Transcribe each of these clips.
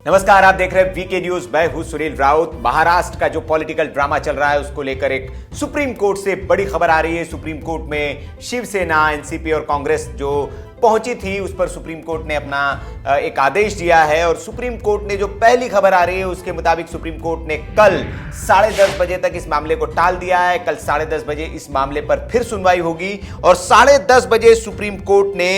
नमस्कार, आप देख रहे हैं वीके न्यूज। मैं हूं सुनील राउत। महाराष्ट्र का जो पॉलिटिकल ड्रामा चल रहा है उसको लेकर एक सुप्रीम कोर्ट से बड़ी खबर आ रही है। सुप्रीम कोर्ट में शिवसेना, एनसीपी और कांग्रेस जो पहुंची थी उस पर सुप्रीम कोर्ट ने अपना एक आदेश दिया है। और सुप्रीम कोर्ट ने जो पहली खबर आ रही है उसके मुताबिक सुप्रीम कोर्ट ने कल 10:30 बजे तक इस मामले को टाल दिया है। कल 10:30 बजे इस मामले पर फिर सुनवाई होगी और 10:30 बजे सुप्रीम कोर्ट ने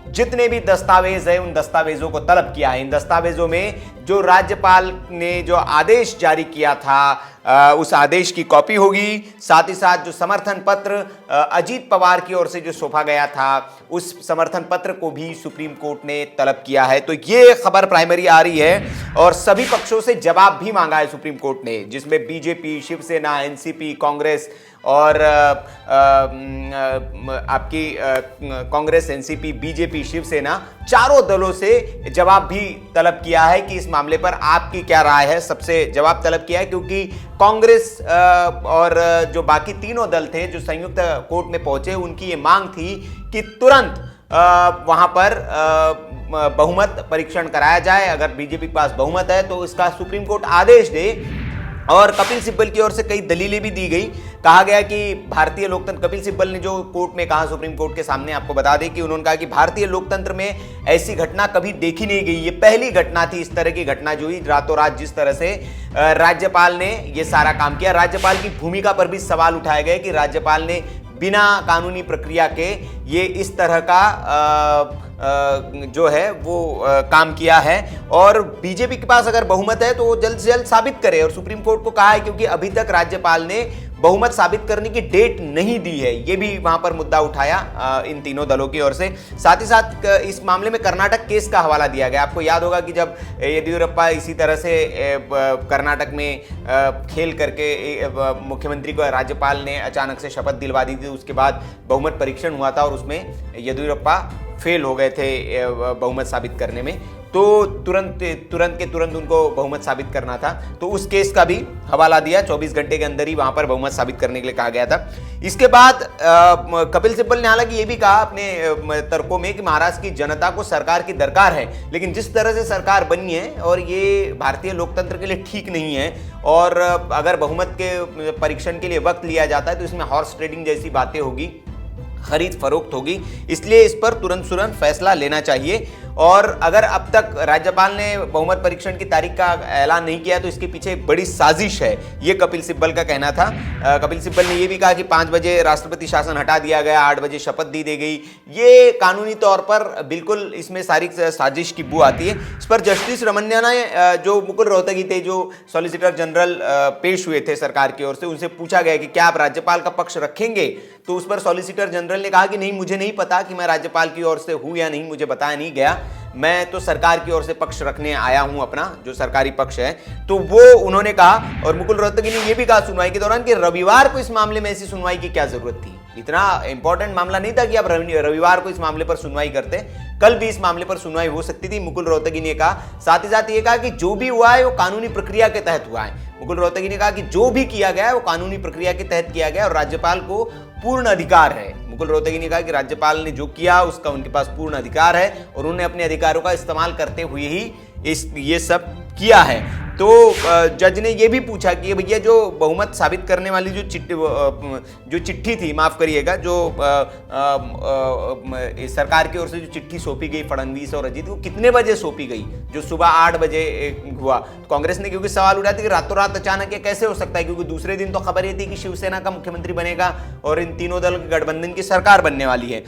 जितने भी दस्तावेज है उन दस्तावेजों को तलब किया है। इन दस्तावेजों में जो राज्यपाल ने जो आदेश जारी किया था उस आदेश की कॉपी होगी। साथ ही साथ जो समर्थन पत्र अजीत पवार की ओर से जो सौंपा गया था उस समर्थन पत्र को भी सुप्रीम कोर्ट ने तलब किया है। तो ये खबर प्राइमरी आ रही है और सभी पक्षों से जवाब भी मांगा है सुप्रीम कोर्ट ने, जिसमें बीजेपी, शिवसेना, एनसीपी, कांग्रेस और आपकी कांग्रेस, एनसीपी, बीजेपी, शिवसेना चारों दलों से जवाब भी तलब किया है कि इस मामले पर आपकी क्या राय है। सबसे जवाब तलब किया है क्योंकि कांग्रेस और जो बाकी तीनों दल थे जो संयुक्त कोर्ट में पहुंचे, उनकी ये मांग थी कि तुरंत वहां पर बहुमत परीक्षण कराया जाए। अगर बीजेपी के पास बहुमत है तो इसका सुप्रीम कोर्ट आदेश दे। और कपिल सिब्बल की ओर से कई दलीलें भी दी गई। कहा गया कि भारतीय लोकतंत्र, कपिल सिब्बल ने जो कोर्ट में कहा सुप्रीम कोर्ट के सामने, आपको बता दें कि उन्होंने कहा कि भारतीय लोकतंत्र में ऐसी घटना कभी देखी नहीं गई। ये पहली घटना थी इस तरह की घटना जो हुई रातों रात, जिस तरह से राज्यपाल ने ये सारा काम किया। राज्यपाल की भूमिका पर भी सवाल उठाए गए कि राज्यपाल ने बिना कानूनी प्रक्रिया के ये इस तरह का जो है वो काम किया है। और बीजेपी के पास अगर बहुमत है तो वो जल्द से जल्द साबित करे। और सुप्रीम कोर्ट को कहा है क्योंकि अभी तक राज्यपाल ने बहुमत साबित करने की डेट नहीं दी है। ये भी वहां पर मुद्दा उठाया इन तीनों दलों की ओर से। साथ ही साथ इस मामले में कर्नाटक केस का हवाला दिया गया। आपको याद होगा कि जब येदियुरप्पा इसी तरह से कर्नाटक में खेल करके मुख्यमंत्री को राज्यपाल ने अचानक से शपथ दिलवा दी थी, उसके बाद बहुमत परीक्षण हुआ था और उसमें येदियुरप्पा फेल हो गए थे बहुमत साबित करने में। तो तुरंत के तुरंत उनको बहुमत साबित करना था, तो उस केस का भी हवाला दिया। 24 घंटे के अंदर ही वहां पर बहुमत साबित करने के लिए कहा गया था। इसके बाद कपिल सिब्बल ने हालांकि ये भी कहा अपने तर्कों में कि महाराष्ट्र की जनता को सरकार की दरकार है, लेकिन जिस तरह से सरकार बनी है और ये भारतीय लोकतंत्र के लिए ठीक नहीं है। और अगर बहुमत के परीक्षण के लिए वक्त लिया जाता है तो इसमें हॉर्स ट्रेडिंग जैसी बातें होगी, खरीद फरोख्त होगी। इसलिए इस पर तुरंत फैसला लेना चाहिए। और अगर अब तक राज्यपाल ने बहुमत परीक्षण की तारीख का ऐलान नहीं किया तो इसके पीछे बड़ी साजिश है, ये कपिल सिब्बल का कहना था। कपिल सिब्बल ने यह भी कहा कि 5 बजे राष्ट्रपति शासन हटा दिया गया, 8 बजे शपथ दे गई। ये कानूनी तौर पर बिल्कुल इसमें सारी साजिश की बू आती है। इस पर जस्टिस रमन्ना ने, जो मुकुल रोहतगी थे, जो सॉलिसिटर जनरल पेश हुए थे सरकार की ओर से, उनसे पूछा गया कि क्या आप राज्यपाल का पक्ष रखेंगे। तो उस पर सॉलिसिटर जनरल ने कहा कि नहीं, मुझे नहीं पता कि मैं राज्यपाल की ओर से हूं या नहीं, मुझे बताया नहीं गया। मैं तो सरकार की ओर से पक्ष रखने आया हूं, अपना जो सरकारी पक्ष है। तो वो उन्होंने कहा। और मुकुल रोहतगी ने यह भी कहा सुनवाई के दौरान कि रविवार को इस मामले में ऐसी सुनवाई की क्या जरूरत थी। इतना इंपॉर्टेंट मामला नहीं था कि आप रविवार को इस मामले पर सुनवाई करते। कल भी इस मामले पर सुनवाई हो सकती थी, मुकुल रोहतगी ने कहा। साथ ही साथ ये कहा कि जो भी हुआ है वो कानूनी प्रक्रिया के तहत हुआ है। मुकुल रोहतगी ने कहा कि जो भी किया गया है वो कानूनी प्रक्रिया के तहत किया गया और राज्यपाल को पूर्ण अधिकार है। मुकुल रोहतगी ने कहा कि राज्यपाल ने जो किया उसका उनके पास पूर्ण अधिकार है और उन्होंने अपने अधिकारों का इस्तेमाल करते हुए ही ये सब किया है। तो जज ने यह भी पूछा कि भैया जो बहुमत साबित करने वाली जो चिट्ठी थी, माफ करिएगा, जो सरकार की ओर से जो चिट्ठी सौंपी गई फडणवीस और अजीत को, कितने बजे सौंपी गई, जो सुबह 8 बजे हुआ। तो कांग्रेस ने क्योंकि सवाल उठाया कि रातों रात अचानक ये कैसे हो सकता है, क्योंकि दूसरे दिन तो खबर ये थी कि शिवसेना का मुख्यमंत्री बनेगा और इन तीनों दल के गठबंधन की सरकार बनने वाली है।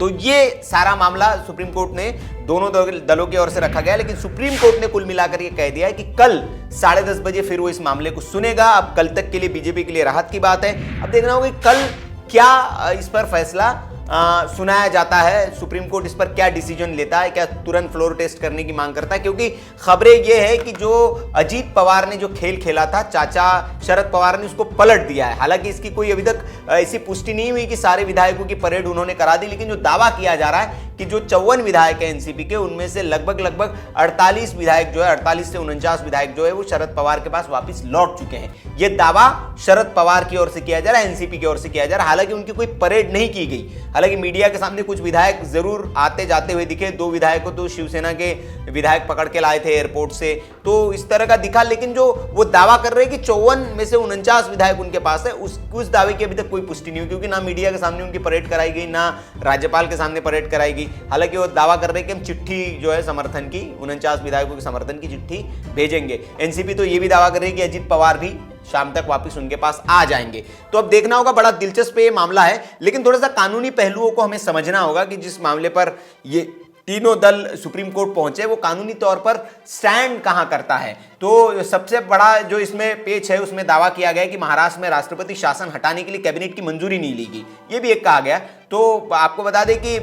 तो ये सारा मामला सुप्रीम कोर्ट ने दोनों दलों की ओर से रखा गया, लेकिन सुप्रीम कोर्ट ने कुल मिलाकर ये कह दिया है कि कल 10:30 बजे फिर वो इस मामले को सुनेगा। अब कल तक के लिए बीजेपी के लिए राहत की बात है। अब देखना होगा कि कल क्या इस पर फैसला सुनाया जाता है, सुप्रीम कोर्ट इस पर क्या डिसीजन लेता है, क्या तुरंत फ्लोर टेस्ट करने की मांग करता है। क्योंकि खबरें ये है कि जो अजीत पवार ने जो खेल खेला था, चाचा शरद पवार ने उसको पलट दिया है। हालांकि इसकी कोई अभी तक ऐसी पुष्टि नहीं हुई कि सारे विधायकों की परेड उन्होंने करा दी, लेकिन जो दावा किया जा रहा है कि जो 54 विधायक है एनसीपी के, उनमें से लगभग 48 विधायक जो है, 48 से 49 विधायक जो है वो शरद पवार के पास वापस लौट चुके हैं। ये दावा शरद पवार की ओर से किया जा रहा है, एनसीपी की ओर से किया जा रहा है। हालांकि उनकी कोई परेड नहीं की गई, हालांकि मीडिया के सामने कुछ विधायक जरूर आते जाते हुए दिखे। 2 विधायक को तो शिवसेना के विधायक पकड़ के लाए थे एयरपोर्ट से, तो इस तरह का दिखा। लेकिन जो वो दावा कर रहे हैं कि 54 में से 49 विधायक उनके पास है, उस दावे की अभी तक कोई पुष्टि नहीं हुई, क्योंकि ना मीडिया के सामने उनकी परेड कराई गई, ना राज्यपाल के सामने परेड कराई गई। हालांकि वो दावा कर रहे हैं कि हम चिट्ठी जो है समर्थन की, 49 विधायकों के समर्थन की चिट्ठी भेजेंगे। एनसीपी तो ये भी दावा कर रही है कि अजित पवार भी शाम तक वापस उनके पास आ जाएंगे। तो अब देखना होगा, बड़ा दिलचस्प ये मामला है। लेकिन थोड़ा सा कानूनी पहलुओं को हमें समझना होगा कि जिस मामले पर ये तीनों दल सुप्रीम कोर्ट पहुंचे वो कानूनी तौर पर स्टैंड कहां करता है। तो सबसे बड़ा जो इसमें पेच है उसमें दावा किया गया कि महाराष्ट्र में राष्ट्रपति शासन हटाने के लिए कैबिनेट की मंजूरी नहीं ली गई, ये भी एक कहा गया। तो आपको बता दें कि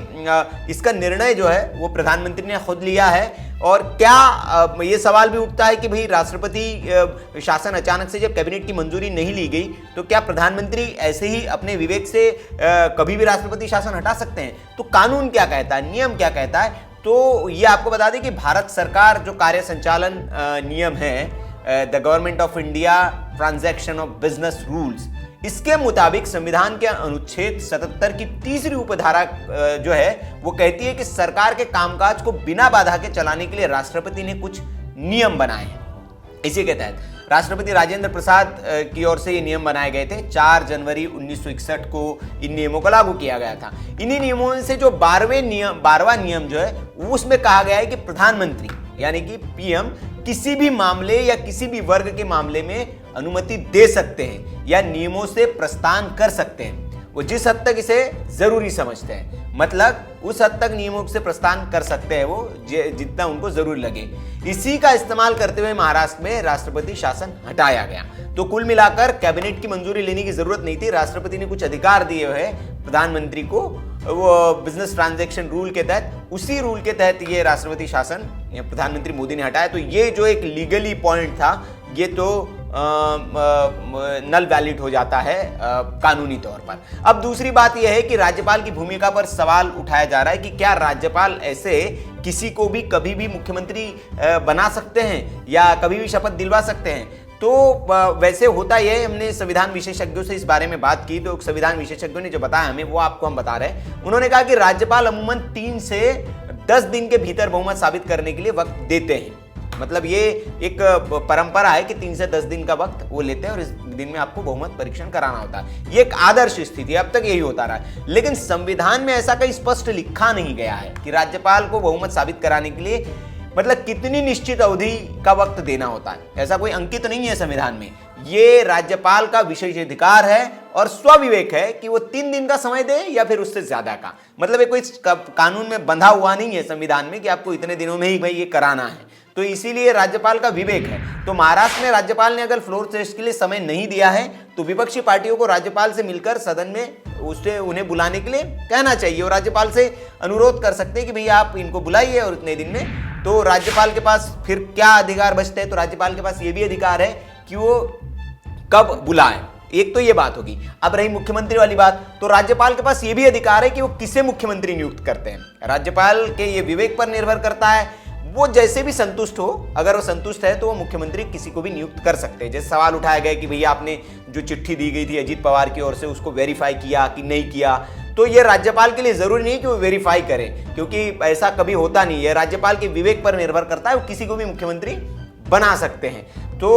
इसका निर्णय जो है वो प्रधानमंत्री ने खुद लिया है। और क्या ये सवाल भी उठता है कि भाई राष्ट्रपति शासन अचानक से जब कैबिनेट की मंजूरी नहीं ली गई तो क्या प्रधानमंत्री ऐसे ही अपने विवेक से कभी भी राष्ट्रपति शासन हटा सकते हैं? तो कानून क्या कहता है, नियम क्या कहता है? तो ये आपको बता दें कि भारत सरकार जो कार्य संचालन नियम है, the government of India transaction of business rules, इसके मुताबिक संविधान के अनुच्छेद 77 की तीसरी उपधारा जो है वो कहती है कि सरकार के कामकाज को बिना बाधा के चलाने के लिए राष्ट्रपति ने कुछ नियम बनाए हैं। इसी के तहत राष्ट्रपति राजेंद्र प्रसाद की ओर से ये नियम बनाए गए थे। 4 जनवरी 1961 को इन नियमों को लागू किया गया था। इन्हीं नियमों से जो 12वां नियम जो है उसमें कहा गया है कि प्रधानमंत्री यानी कि पीएम किसी भी मामले या किसी भी वर्ग के मामले में अनुमति दे सकते हैं या नियमों से प्रस्थान कर सकते हैं, वो जिस हद तक इसे जरूरी समझते हैं। मतलब उस हद तक नियमों से प्रस्थान कर सकते हैं वो जितना उनको जरूर लगे। इसी का इस्तेमाल करते हुए महाराष्ट्र में राष्ट्रपति शासन हटाया गया। तो कुल मिलाकर कैबिनेट की मंजूरी लेने की जरूरत नहीं थी, राष्ट्रपति ने कुछ अधिकार दिए हुए प्रधानमंत्री को, वो बिजनेस ट्रांजैक्शन रूल के तहत, उसी रूल के तहत ये राष्ट्रपति शासन प्रधानमंत्री मोदी ने हटाया। तो ये जो एक लीगली पॉइंट था ये तो नल वैलिड हो जाता है कानूनी तौर पर। अब दूसरी बात यह है कि राज्यपाल की भूमिका पर सवाल उठाया जा रहा है कि क्या राज्यपाल ऐसे किसी को भी कभी भी मुख्यमंत्री बना सकते हैं या कभी भी शपथ दिलवा सकते हैं। तो वैसे होता यह, हमने संविधान विशेषज्ञों से इस बारे में बात की, तो संविधान विशेषज्ञों ने जो बताया हमें वो आपको हम बता रहे हैं। उन्होंने कहा कि राज्यपाल अमूमन 3 से 10 दिन के भीतर बहुमत साबित करने के लिए वक्त देते हैं। मतलब ये एक परंपरा है कि 3 से 10 दिन का वक्त वो लेते हैं और इस दिन में आपको बहुमत परीक्षण कराना होता है। ये एक आदर्श स्थिति है, अब तक यही होता रहा है। लेकिन संविधान में ऐसा कहीं स्पष्ट लिखा नहीं गया है कि राज्यपाल को बहुमत साबित कराने के लिए मतलब कितनी निश्चित अवधि का वक्त देना होता है, ऐसा कोई अंकित नहीं है संविधान में। ये राज्यपाल का विशेषाधिकार है और स्वविवेक है कि वो 3 दिन का समय दे या फिर उससे ज्यादा का। मतलब ये कोई कानून में बंधा हुआ नहीं है संविधान में कि आपको इतने दिनों में ही भाई ये कराना है। तो इसीलिए राज्यपाल का विवेक है। तो महाराष्ट्र में राज्यपाल ने अगर फ्लोर टेस्ट के लिए समय नहीं दिया है तो विपक्षी पार्टियों को राज्यपाल से मिलकर सदन में उससे उन्हें बुलाने के लिए कहना चाहिए और राज्यपाल से अनुरोध कर सकते हैं कि भैया आप इनको बुलाइए और इतने दिन में। तो राज्यपाल के पास फिर क्या अधिकार बचते हैं? तो राज्यपाल के पास ये भी अधिकार है कि वो कब बुलाएं। एक तो ये बात होगी। अब रही मुख्यमंत्री वाली बात, तो राज्यपाल के पास ये भी अधिकार है कि वो किसे मुख्यमंत्री नियुक्त करते हैं। राज्यपाल के ये विवेक पर निर्भर करता है, वो जैसे भी संतुष्ट हो, अगर वो संतुष्ट है तो वो मुख्यमंत्री किसी को भी नियुक्त कर सकते हैं। जैसे सवाल उठाया गया कि भैया आपने जो चिट्ठी दी गई थी अजीत पवार की ओर से उसको वेरीफाई किया कि नहीं किया, तो ये राज्यपाल के लिए जरूरी नहीं कि वो वेरीफाई करे, क्योंकि ऐसा कभी होता नहीं है। राज्यपाल के विवेक पर निर्भर करता है, वो किसी को भी मुख्यमंत्री बना सकते हैं। तो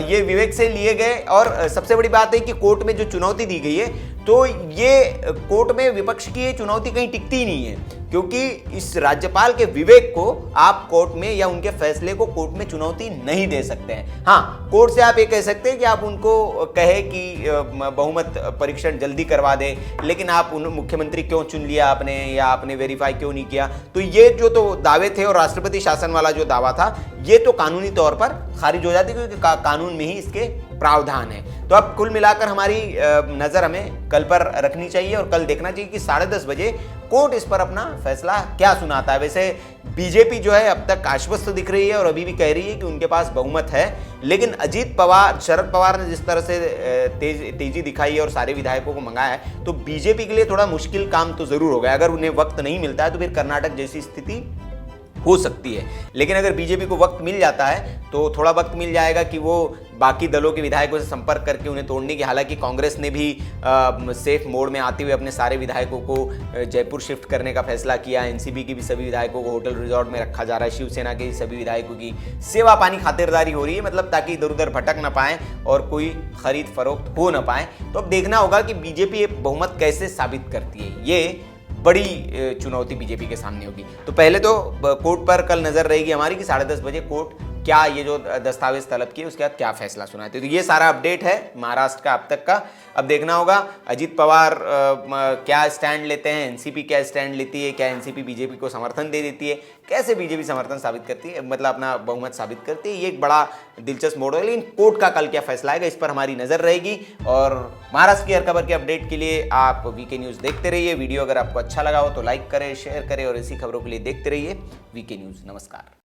ये विवेक से लिए गए। और सबसे बड़ी बात है कि कोर्ट में जो चुनौती दी गई है, तो ये कोर्ट में विपक्ष की ये चुनौती कहीं टिकती नहीं है, क्योंकि इस राज्यपाल के विवेक को आप कोर्ट में या उनके फैसले को कोर्ट में चुनौती नहीं दे सकते हैं। हाँ, कोर्ट से आप ये कह सकते हैं कि आप उनको कहे कि बहुमत परीक्षण जल्दी करवा दे, लेकिन आप मुख्यमंत्री क्यों चुन लिया आपने, या आपने वेरीफाई क्यों नहीं किया। तो ये जो तो दावे थे और राष्ट्रपति शासन वाला जो दावा था, ये तो कानूनी तौर पर खारिज हो जाती, क्योंकि कानून में ही इसके प्रावधान है। तो अब कुल मिलाकर हमारी नजर हमें कल पर रखनी चाहिए और कल देखना चाहिए कि 10:30 बजे कोर्ट इस पर अपना फैसला क्या सुनाता है। वैसे बीजेपी जो है अब तक आश्वस्त दिख रही है और अभी भी कह रही है कि उनके पास बहुमत है, लेकिन अजीत पवार, शरद पवार ने जिस तरह से तेजी दिखाई है और सारे विधायकों को मंगाया है, तो बीजेपी के लिए थोड़ा मुश्किल काम तो जरूर होगा। अगर उन्हें वक्त नहीं मिलता है तो फिर कर्नाटक जैसी स्थिति हो सकती है। लेकिन अगर बीजेपी को वक्त मिल जाता है तो थोड़ा वक्त मिल जाएगा कि वो बाकी दलों के विधायकों से संपर्क करके उन्हें तोड़ने की, हालांकि कांग्रेस ने भी सेफ मोड में आते हुए अपने सारे विधायकों को जयपुर शिफ्ट करने का फैसला किया। एनसीपी की भी सभी विधायकों को होटल रिजॉर्ट में रखा जा रहा है। शिवसेना के सभी विधायकों की सेवा पानी खातिरदारी हो रही है, मतलब ताकि इधर उधर भटक ना पाए और कोई खरीद फरोख्त हो ना पाए। तो अब देखना होगा कि बीजेपी बहुमत कैसे साबित करती है। ये बड़ी चुनौती बीजेपी के सामने होगी। तो पहले तो कोर्ट पर कल नजर रहेगी हमारी कि 10:30 बजे कोर्ट क्या ये जो दस्तावेज तलब किए उसके बाद क्या फैसला सुनाते। तो ये सारा अपडेट है महाराष्ट्र का अब तक का। अब देखना होगा अजीत पवार क्या स्टैंड लेते हैं, एनसीपी क्या स्टैंड लेती है, क्या एनसीपी बीजेपी को समर्थन दे देती है, कैसे बीजेपी समर्थन साबित करती है, मतलब अपना बहुमत साबित करती है। ये एक बड़ा दिलचस्प मोड़ है, लेकिन कोर्ट का कल क्या फैसला आएगा इस पर हमारी नजर रहेगी। और महाराष्ट्र की हर खबर के अपडेट के लिए आप वीके न्यूज देखते रहिए। वीडियो अगर आपको अच्छा लगा हो तो लाइक करें, शेयर करें और ऐसी खबरों के लिए देखते रहिए वीके न्यूज। नमस्कार।